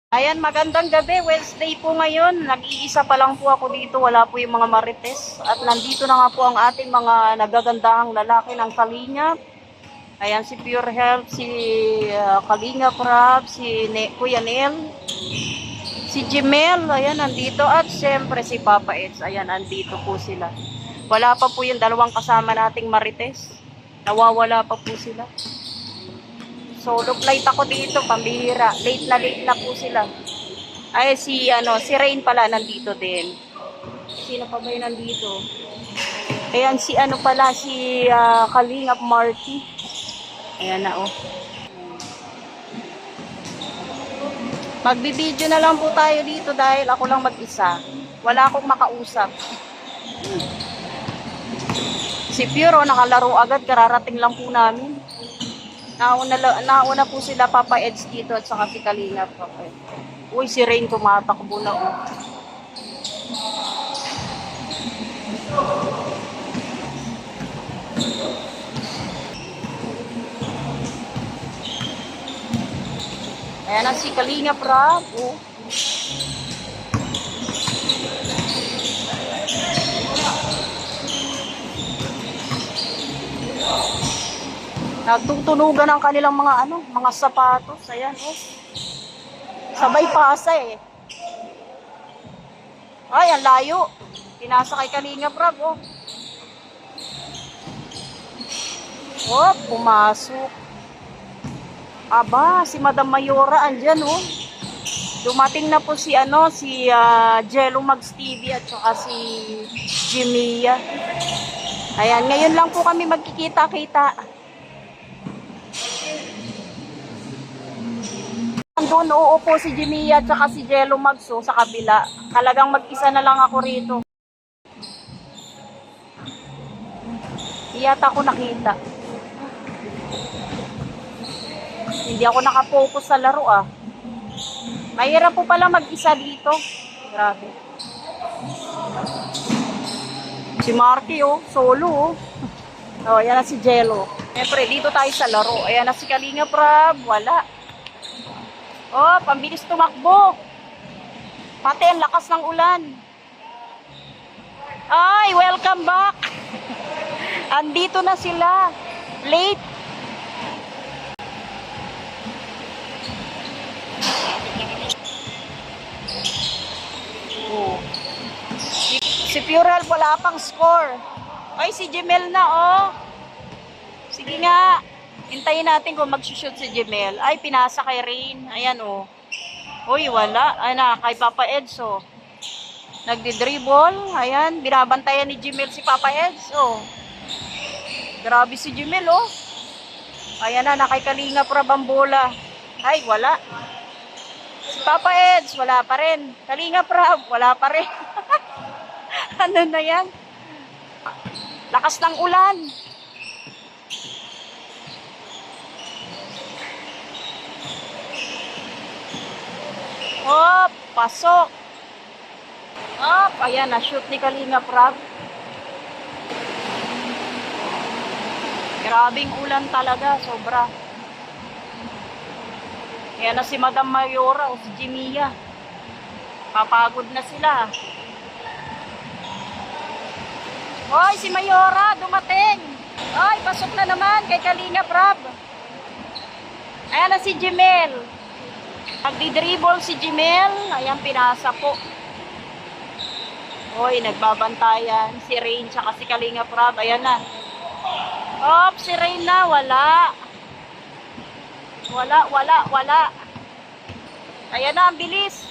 Ayan, magandang gabi. Wednesday po ngayon. Nag-iisa pa lang po ako dito. Wala po yung mga marites. At nandito na nga po ang ating mga nagagandahang lalaki ng Kalingap. Ayan, si Pure Health, si Kalingap Rab, si Kuya Nel, si Jimel. Ayan, nandito. At syempre si Papa Eds. Ayan, nandito po sila. Wala pa po yung dalawang kasama nating marites. Nawawala pa po sila. Solo flight ako dito, pambihira. Late na po sila. Ay, si Rain pala nandito din. Sino pa ba yung nandito? Ayan, si pala, si Kalingap Marty. Ayan na, oh. Magbibideo na lang po tayo dito dahil ako lang mag-isa. Wala akong makausap. Si Pure, nakalaro agad. Kararating lang po namin. Nauna po sila Papa Eds dito at saka si Kalingap. Okay. Uy, si Rain tumatakbo na, oh. Ayan na si Kalingap Rab, oh. Nagtutunugan ang kanilang mga sapatos. Ayan, oh. Sabay pasa, eh. Ay, ang layo. Pinasa kay Kalingap Rab, oh. Oh, pumasok. Aba, si Madam Mayora andyan, oh. Dumating na po si Jello Mags TV at saka si Jimia. Ayan, ngayon lang po kami magkikita-kita. Doon uupo si Jimia at saka si Jello Mags, oh, sa kabila. Talagang mag-isa na lang ako rito. Iyata ko nakita. Hindi ako nakapokus sa laro, ah. Mahirap po pala mag-isa dito. Grabe. Si Marky, oh, solo, oh. Oh, yan na si Jello. Siyempre, dito tayo sa laro. Ayan na si Kalingap Rab. Wala. Oh, pambilis tumakbo. Pati ang lakas ng ulan. Ay, welcome back. Andito na sila. Late. Oh. Si Pural wala pang score. Ay, si Jimel na, oh. Sige nga. Hintayin natin kung mag-shoot si Jimel. Ay, pinasa kay Rain. Ayan, oh. Uy, wala. Ay na, kay Papa Eds, oh. Nagdi-dribble. Ayan, binabantayan ni Jimel si Papa Eds, oh. Grabe si Jimel, oh. Ayan na, kay Kalingap Rab ang bola. Ay, wala. Si Papa Eds, wala pa rin. Kalingap Rab, wala pa rin. Ano na yan? Lakas ng ulan. Hop, pasok. Hop, ayan, na-shoot ni Kalingap Rab. Grabing ulan talaga, sobra. Ayan na si Madam Mayora o si Jimia. Papagod na sila. Hoy, si Mayora, dumating. Ay, pasok na naman kay Kalingap Rab. Ayan na si Jimel. Nagdi-dribble si Jimel. Ayan, pinasa po. Hoy, nagbabantayan. Si Rain tsaka si Kalingap Rab. Ayan na. Hop, si Rain na. Wala. Wala. Ayan na, ang bilis.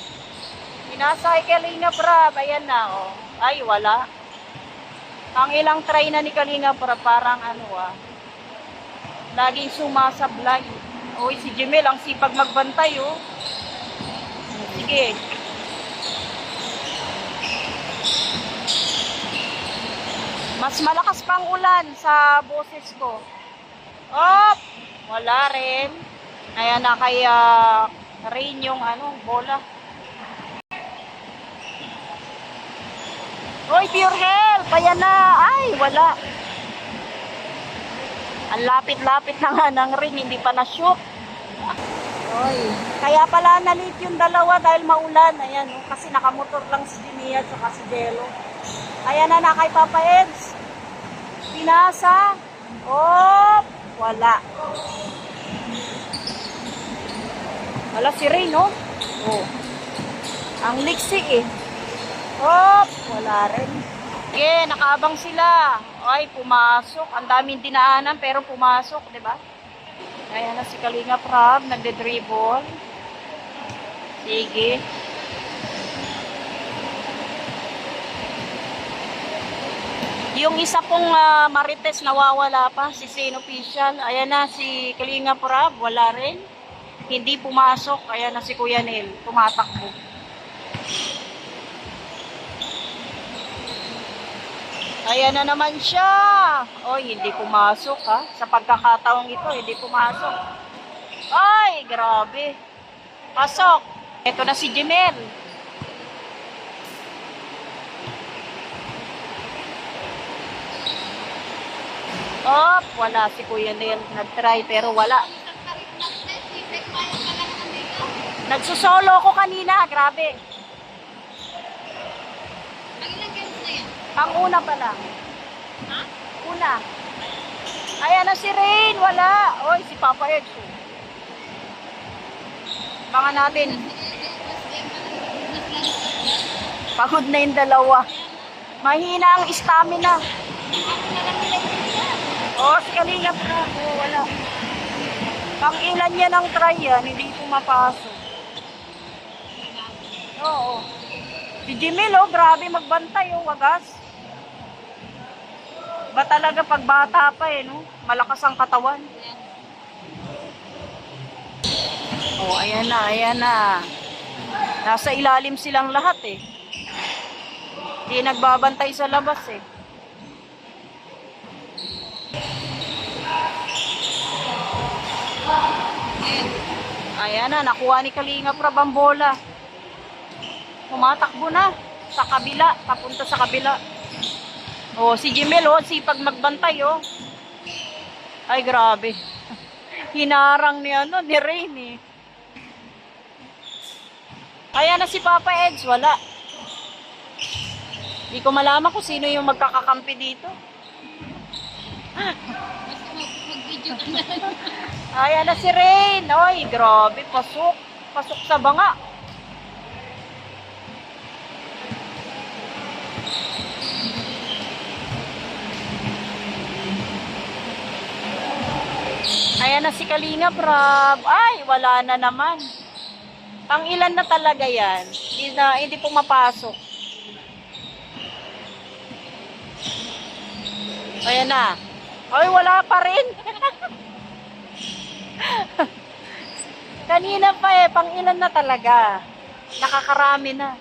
Pinasa kay Kalingap Rab. Ayan na, oh. Ay, wala. Ang ilang try na ni Kalingap Rab, parang laging sumasablay. Uy, si Jimel, ang sipag magbantay, oh. Sige. Mas malakas pang ulan sa boses ko. Op! Wala rin. Ayan na kay Rain yung bola. Uy, Pure Health! Ayan na. Ay, wala. Ang lapit-lapit na nga ng ring, hindi pa na-shoot. Oy. Kaya pala nalit yung dalawa dahil maulan. Ayan, oh, kasi nakamotor lang si Jimmy at saka si Jello. Ayan na kay Papa Eds. Pinasa. Oh, wala. Wala si Ray, no? Oh. Ang liksi eh. Oh, wala rin. Okay, nakaabang sila. Ay, pumasok. Ang daming dinaanan pero pumasok, di ba? Ayan na si Kalinga Prab, nagde-dribble. Sige. Yung isa pong Marites nawawala pa, si Sin Official. Ayan na si Kalinga Prab, wala rin. Hindi pumasok. Ayan na si Kuya Nel, tumatakbo. Ayan na naman siya. Oy, hindi pumasok ha. Sa pagkakataong ito, hindi pumasok. Ay, grabe. Pasok. Ito na si Jimel. Oh, wala si Kuya Nel. Nag-try pero wala. Nagsusolo ko kanina. Grabe. Ang una pa lang. Ha? Una. Ayan na si Rain. Wala. Oy, si Papa Eds. Baka natin. Pagod na yung dalawa. Mahina ang stamina. Oh, si Kalinga pa. Oh, wala. Pang ilan niya ng try yan, hindi pumapasok. Oo. Si Jimil, oh, grabe magbantay, oh, wagas. Ba talaga pag bata pa eh, no? Malakas ang katawan. Oh, ayan na, ayan na. Nasa ilalim silang lahat eh. Hindi nagbabantay sa labas eh. Ayan na, nakuha ni Kalinga Prab ang bola. Tumatakbo na sa kabila, papunta sa kabila. Oh, si Jimel, oh, sipag magbantay, oh. Ay, grabe. Hinarang ni, ni Rain, eh. Ayan na si Papa Eds, wala. Hindi ko malaman kung sino yung magkakakampi dito. Ayan na si Rain. Ay, grabe, pasok. Pasok sa banga. Ayan na si Kalinga Prab. Ay, wala na naman. Pang ilan na talaga yan. Hindi pumapasok. Ayan na. Ay, wala pa rin. Kanina pa eh, pang ilan na talaga. Nakakarami na.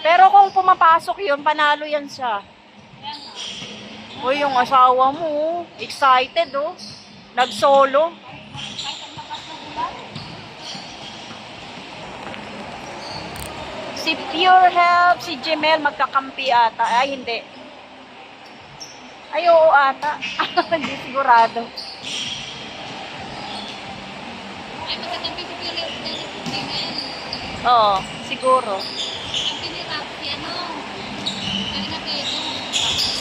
Pero kung pumapasok yun, panalo yan siya. Uy, yung asawa mo, excited oh. Nag-solo. Si Pure Help, si Jemel, magkakampi ata. Ay, hindi. Ay, oo ata. Hindi sigurado. Ay, magkakampi si Pure Help na si Jemel. Oo, siguro. Kampi ni Rapsi, ano? Kalinga Pedro.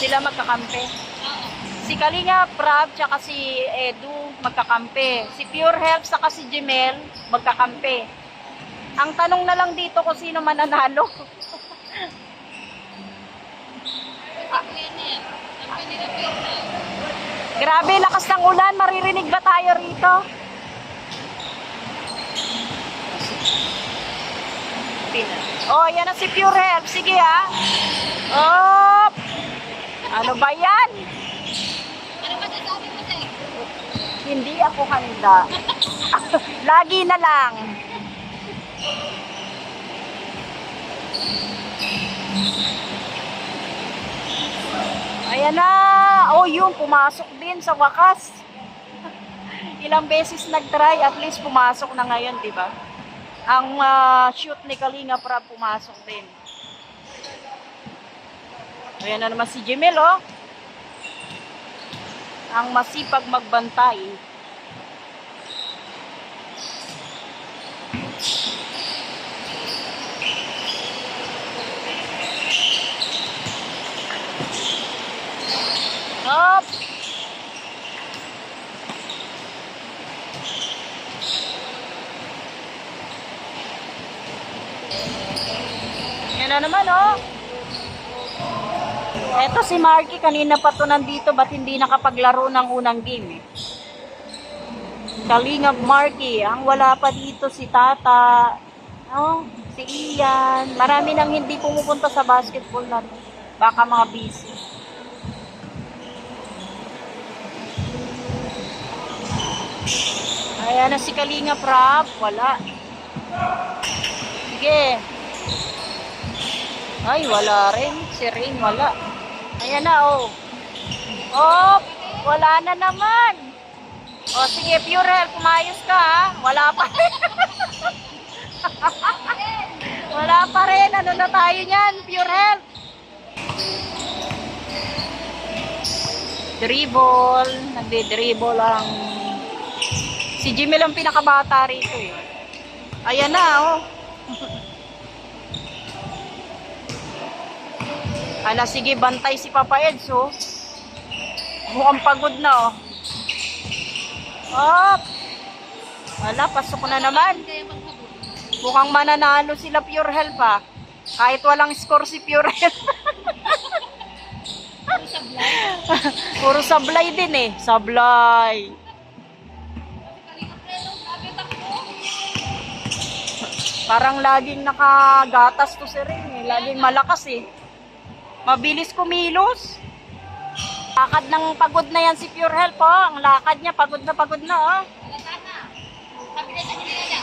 Sila magkakampi. Oo. Si Kalinga Prab, tsaka si Edu, magkakampi. Si Pure Help, tsaka si Jemel, magkakampi. Ang tanong na lang dito kung sino mananalo. Grabe, lakas ng ulan. Maririnig ba tayo rito? Oh, yan na si Pure Help. Sige ha. Oh, ano ba yan? Ano ba sasabi mo sa'yo? Hindi ako handa. Lagi na lang. Ayan na. Oh, yun. Pumasok din sa wakas. Ilang beses nag-try. At least pumasok na ngayon, di ba? Ang shoot ni Kalinga Prab pumasok din. Ayan na naman si Jemel, oh. Ang masipag magbantay. Up! Yan na naman, oh. Eto si Marky, kanina pa to nandito, ba't hindi nakapaglaro ng unang game, eh? Kalingap Marky, ang wala pa dito si Tata, oh, si Ian. Marami nang hindi pumupunta sa basketball na to. Baka mga busy. Ayan na si Kalingap Rap, wala. Sige. Ay, wala rin. Si Rain, wala. Ayan na, oh. Oh, wala na naman. Oh, sige, Pure Health, kumayos ka, ha? Wala pa rin. Wala pa rin. Ano na tayo niyan, Pure Health? Dribble. Nagde-dribble ang... Si Jimmy lang pinakabata rito, eh. Ayan na, oh. Ala, sige, bantay si Papa Eds, oh. Mukhang pagod na, oh. Op! Wala, pasok na naman. Kaya magpagod. Mukhang mananalo sila Pure Health, ha. Kahit walang score si Pure Health. Sablay. Puro sablay din, eh. Sablay. Kalingap Relo, sabi takbo. Parang laging nakagatas to si Ring, eh. Laging malakas, eh. Mabilis kumilos. Lakad ng pagod na yan si Pure Health, oh. Ang lakad niya, pagod na, oh. Halata na. Sabi na sa kanila.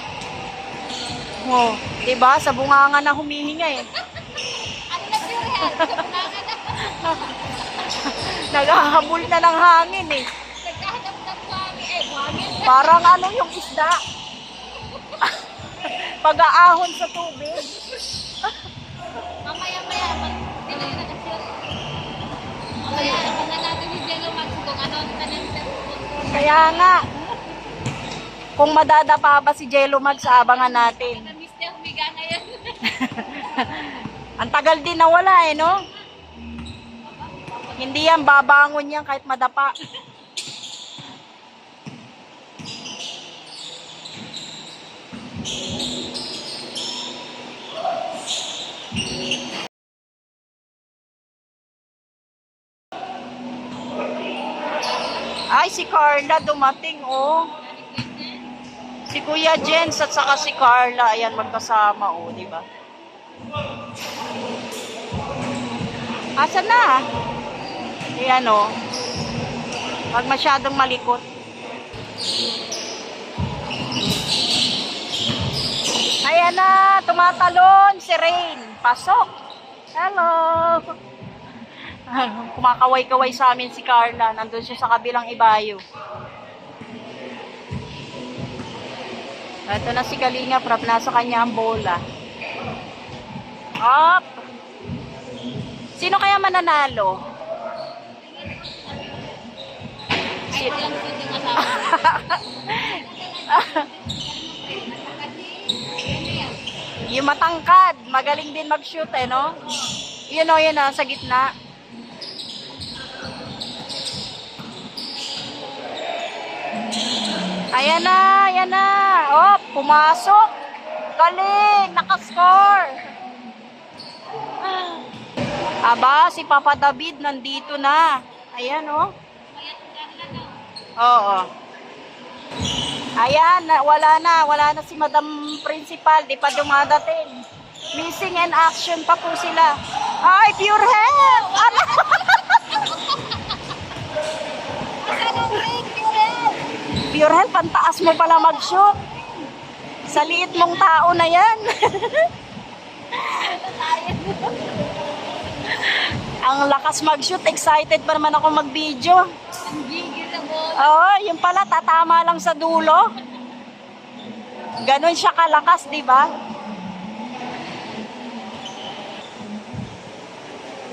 Oh, diba? Sa bunganga na humihinga, eh. Ano na Pure Health? Bunanga na. Naghahabol na ng hangin, eh. Nagkahanap ng buhangin. Buhangin. Parang ano yung isda. Pag-aahon sa tubig. Mamaya-maya. Sino yung nakasyon? Mamaya, kung natin si Jello Max kung ano ang tanim sa Kaya nga. Kung madadapa ba si Jello Mag sa abangan natin. na-miss niya humiga ngayon. Ang tagal din nawala, eh, no? Hindi yan, babangon yan kahit madapa. Ay, si Carla dumating, oh. Si Kuya Jens at saka si Carla, ayan, magkasama, oh, di ba? Asan na? Ayan, oh. Huwag masyadong malikot. Ayan na, tumatalon si Rain. Pasok. Hello. Kumakaway-kaway sa amin si Carla. Nandun siya sa kabilang ibayo. Ito na si Kalinga Prap. Nasa kanya ang bola. Up. Sino kaya mananalo? Ay, walang food yung asawa. Yung matangkad. Magaling din mag-shoot, eh, no? Yun, o, yun, sa gitna. Ayan na, ayan na. Oh, pumasok. Galing, nakascore. Aba, si Papa David nandito na. Ayan, oh. Oo. Ayan, wala na si Madam Principal, di pa dumadating. Missing in action pa po sila. Ay, Pure Health! Ano? Pure Health, pantaas mo pala mag-shoot. Sa liit mong tao na yan. Ang lakas mag-shoot, excited pa naman ako mag-video. Ang gigil na mo. Oo, yung pala, tatama lang sa dulo. Ganon siya kalakas, di ba?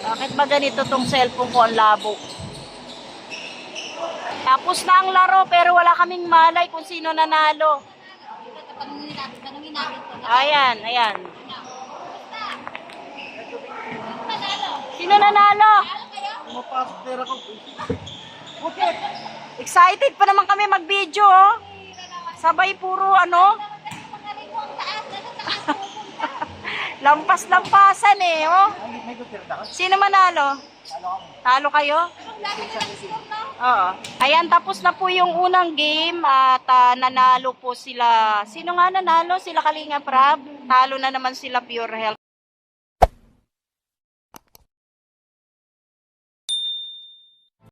Bakit ba ganito tong cellphone ko ang labo? Tapos na ang laro, pero wala kaming malay kung sino nanalo. Tanungin natin to. Ayan, ayan. Basta. Manalo. Sino nanalo? Manalo kayo? Mapasok pera ko. Excited pa naman kami mag-video, oh. Sabay puro ano, Magaling mo ang taas. Nasa taas pupunta. lampas-lampasan eh, oh. May gupirta ka? Sino manalo? Ano ka? Talo kayo? Ang laki na ng score, no? Oo. Ayan, tapos na po yung unang game at nanalo po sila. Sino nga nanalo? Sila Kalinga Prab. Talo na naman sila Pure Health.